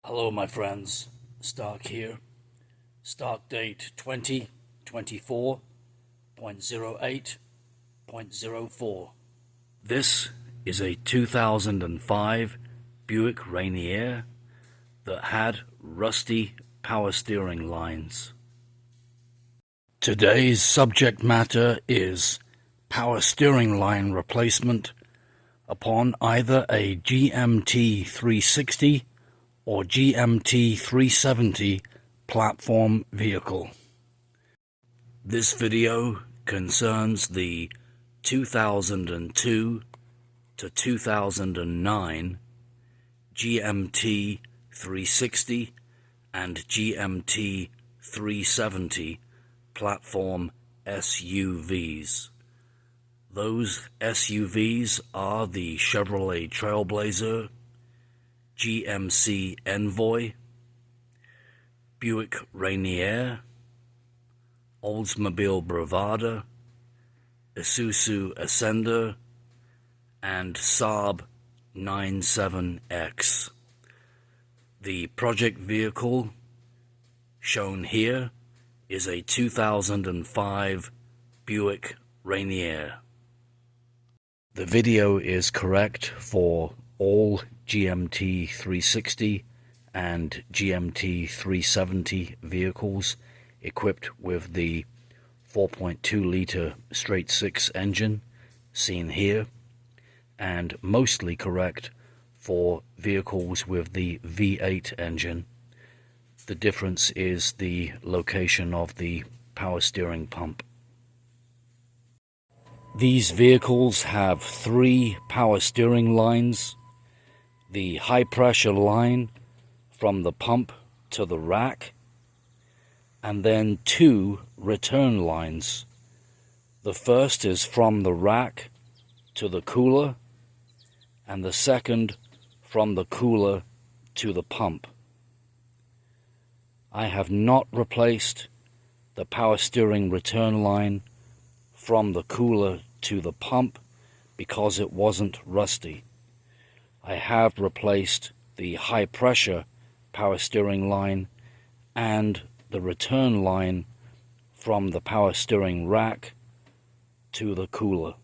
Hello my friends, Stark here. Stark date 2024.08.04. This is a 2005 Buick Rainier that had rusty power steering lines. Today's subject matter is power steering line replacement upon either a GMT 360 or GMT 370 platform vehicle. This video concerns the 2002 to 2009 GMT 360 and GMT 370 platform SUVs. Those SUVs are the Chevrolet TrailBlazer, GMC Envoy, Buick Rainier, Oldsmobile Bravada, Isuzu Ascender, and Saab 97X. The project vehicle shown here is a 2005 Buick Rainier. The video is correct for all GMT 360 and GMT 370 vehicles equipped with the 4.2-liter straight-six engine seen here, and mostly correct for vehicles with the V8 engine. The difference is the location of the power steering pump. These vehicles have 3 power steering lines: the high pressure line from the pump to the rack, and then 2 return lines. The first is from the rack to the cooler, and the second from the cooler to the pump. I have not replaced the power steering return line from the cooler to the pump because it wasn't rusty. I have replaced the high pressure power steering line and the return line from the power steering rack to the cooler.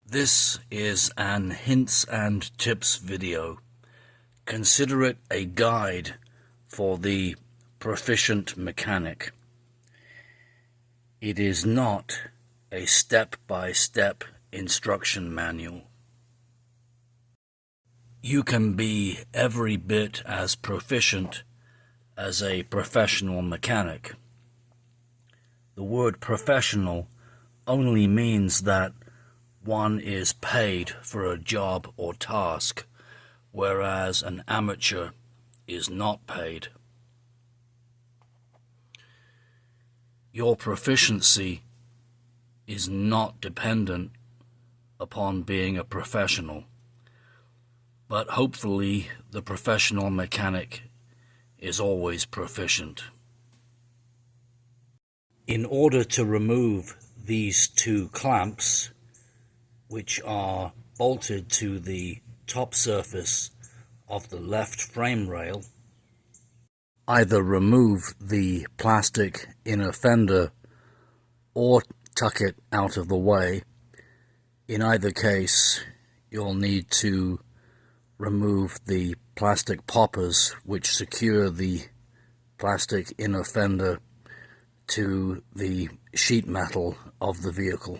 This is an hints and tips video. Consider it a guide for the proficient mechanic. It is not a step-by-step instruction manual. You can be every bit as proficient as a professional mechanic. The word professional only means that one is paid for a job or task, whereas an amateur is not paid. Your proficiency is not dependent upon being a professional, but hopefully the professional mechanic is always proficient. In order to remove these 2 clamps, which are bolted to the top surface of the left frame rail, either remove the plastic inner fender or tuck it out of the way. In either case, you'll need to remove the plastic poppers which secure the plastic inner fender to the sheet metal of the vehicle.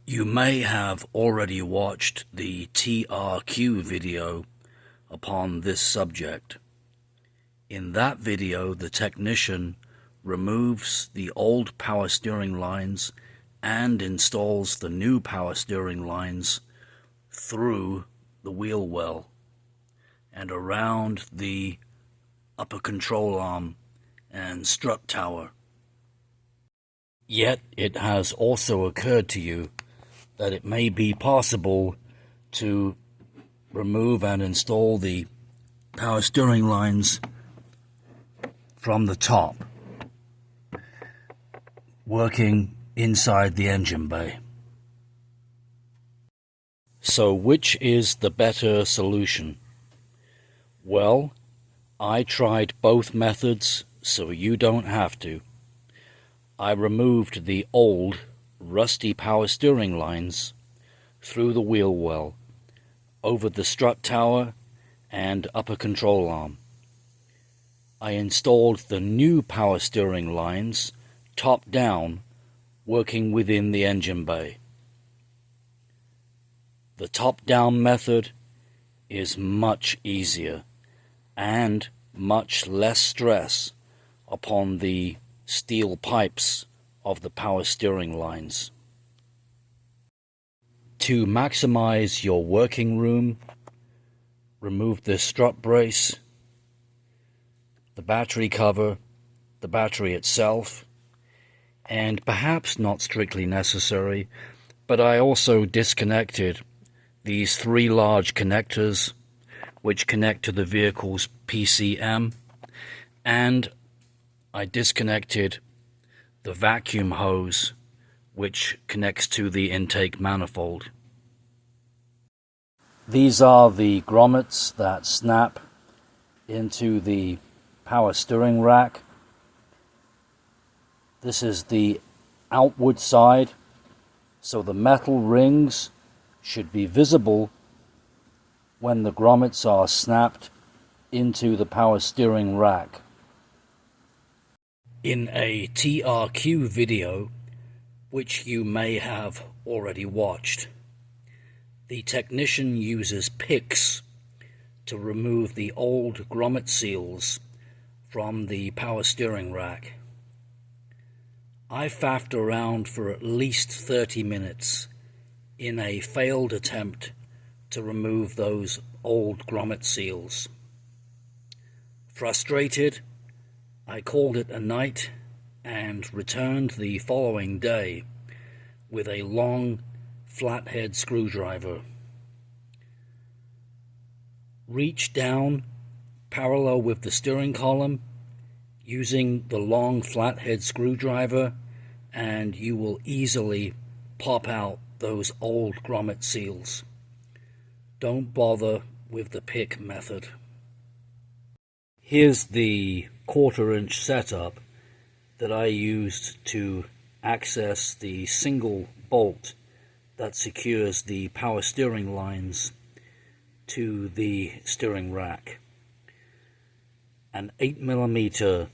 You may have already watched the TRQ video upon this subject. In that video, the technician removes the old power steering lines and installs the new power steering lines through the wheel well and around the upper control arm and strut tower. Yet it has also occurred to you that it may be possible to remove and install the power steering lines from the top, working inside the engine bay. So which is the better solution? Well, I tried both methods, so you don't have to. I removed the old, rusty power steering lines through the wheel well, over the strut tower and upper control arm. I installed the new power steering lines top down, working within the engine bay. The top-down method is much easier and much less stress upon the steel pipes of the power steering lines. To maximize your working room, remove the strut brace, the battery cover, the battery itself, and perhaps not strictly necessary, but I also disconnected these three large connectors which connect to the vehicle's PCM, and I disconnected the vacuum hose which connects to the intake manifold. These are the grommets that snap into the power steering rack. This is the outward side, so the metal rings should be visible when the grommets are snapped into the power steering rack. In a TRQ video, which you may have already watched, the technician uses picks to remove the old grommet seals from the power steering rack. I faffed around for at least 30 minutes in a failed attempt to remove those old grommet seals. Frustrated, I called it a night and returned the following day with a long flathead screwdriver. Reach down parallel with the steering column using the long flathead screwdriver, and you will easily pop out those old grommet seals. Don't bother with the pick method. Here's the 1/4 inch setup that I used to access the single bolt that secures the power steering lines to the steering rack. An 8mm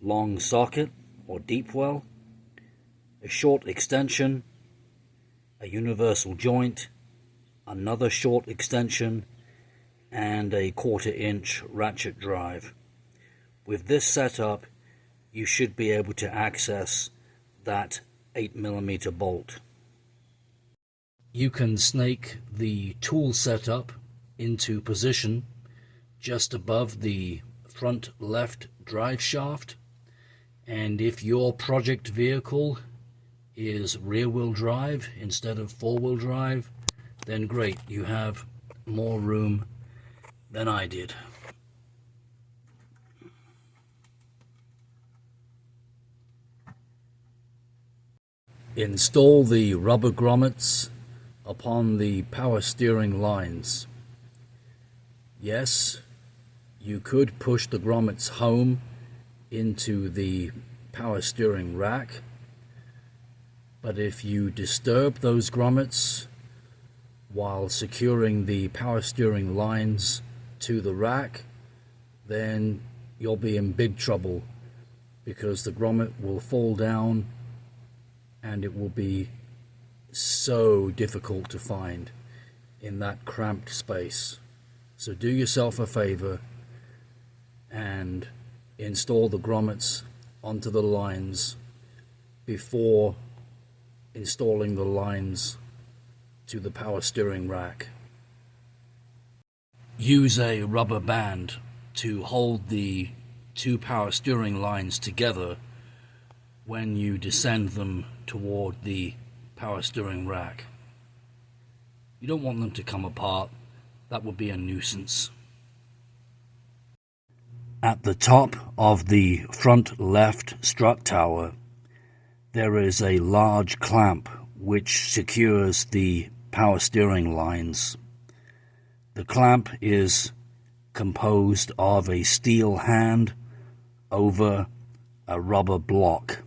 long socket or deep well, a short extension, a universal joint, another short extension, and a 1/4 inch ratchet drive. With this setup, you should be able to access that 8mm bolt. You can snake the tool setup into position just above the front left drive shaft, and if your project vehicle is rear-wheel drive instead of four-wheel drive, then great, you have more room than I did. Install the rubber grommets upon the power steering lines. Yes, you could push the grommets home into the power steering rack, but if you disturb those grommets while securing the power steering lines to the rack, then you'll be in big trouble, because the grommet will fall down and it will be so difficult to find in that cramped space. So do yourself a favor and install the grommets onto the lines before installing the lines to the power steering rack. Use a rubber band to hold the two power steering lines together when you descend them toward the power steering rack. You don't want them to come apart. That would be a nuisance. At the top of the front left strut tower, there is a large clamp which secures the power steering lines. The clamp is composed of a steel hand over a rubber block.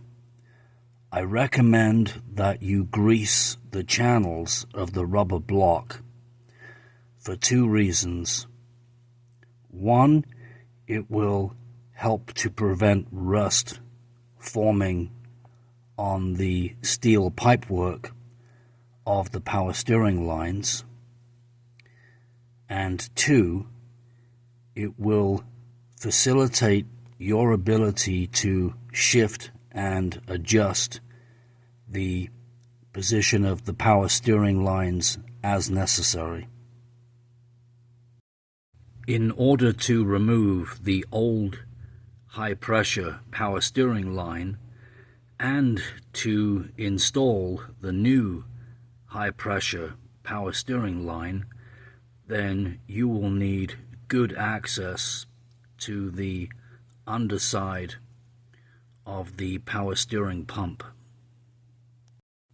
I recommend that you grease the channels of the rubber block for two reasons. One, it will help to prevent rust forming on the steel pipework of the power steering lines. And two, it will facilitate your ability to shift and adjust the position of the power steering lines as necessary. In order to remove the old high-pressure power steering line and to install the new high-pressure power steering line, then you will need good access to the underside of the power steering pump.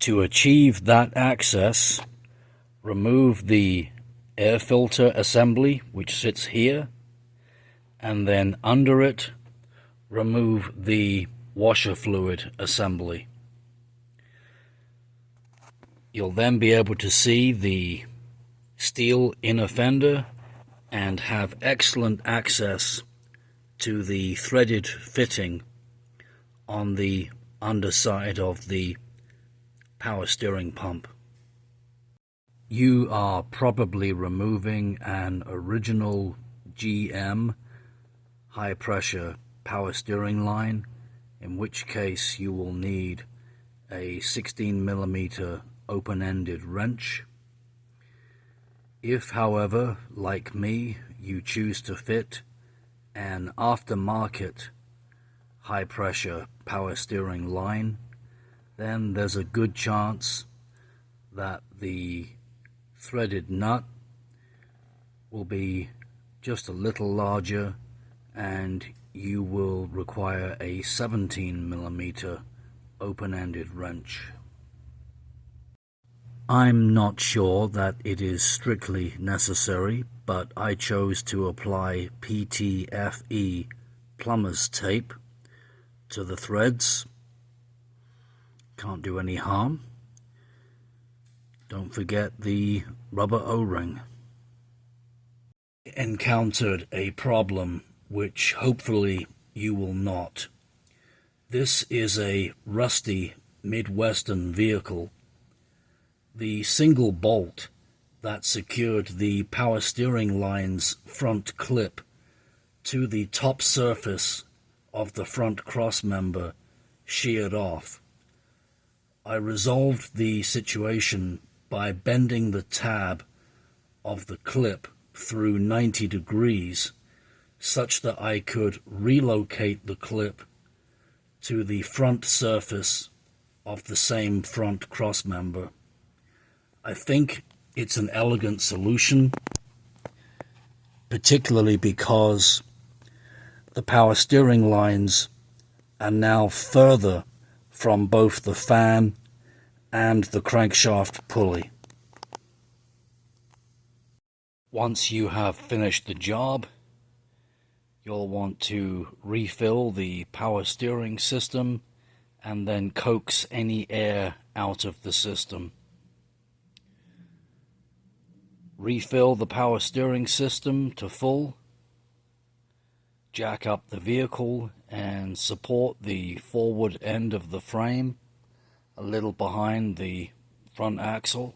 To achieve that access, remove the air filter assembly which sits here, and then under it remove the washer fluid assembly. You'll then be able to see the steel inner fender and have excellent access to the threaded fitting on the underside of the power steering pump. You are probably removing an original GM high pressure power steering line, in which case you will need a 16mm open-ended wrench. If, however, like me, you choose to fit an aftermarket high pressure power steering line, then there's a good chance that the threaded nut will be just a little larger and you will require a 17mm open-ended wrench. I'm not sure that it is strictly necessary, but I chose to apply PTFE plumber's tape to the threads. Can't do any harm. Don't forget the rubber O-ring. Encountered a problem which hopefully you will not. This is a rusty Midwestern vehicle. The single bolt that secured the power steering line's front clip to the top surface of the front crossmember sheared off. I resolved the situation by bending the tab of the clip through 90 degrees such that I could relocate the clip to the front surface of the same front crossmember. I think it's an elegant solution, particularly because the power steering lines are now further from both the fan and the crankshaft pulley. Once you have finished the job, you'll want to refill the power steering system and then coax any air out of the system. Refill the power steering system to full, jack up the vehicle and support the forward end of the frame a little behind the front axle,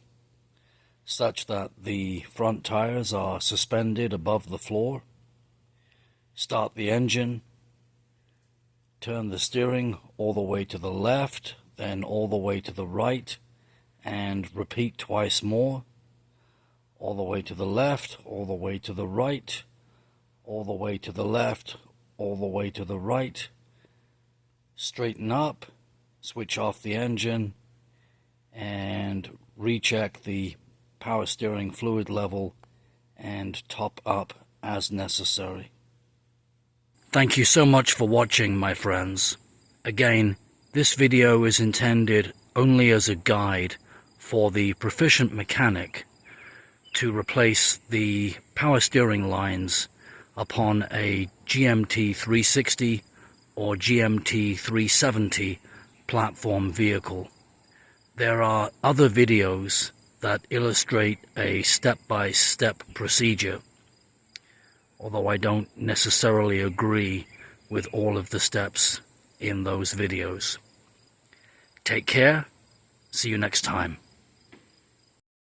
such that the front tires are suspended above the floor. Start the engine, turn the steering all the way to the left, then all the way to the right, and repeat twice more. All the way to the left, all the way to the right, all the way to the left, all the way to the right. Straighten up, switch off the engine, and recheck the power steering fluid level and top up as necessary. Thank you so much for watching, my friends. Again, this video is intended only as a guide for the proficient mechanic to replace the power steering lines upon a GMT 360 or GMT 370 platform vehicle. There are other videos that illustrate a step-by-step procedure, although I don't necessarily agree with all of the steps in those videos. Take care. See you next time.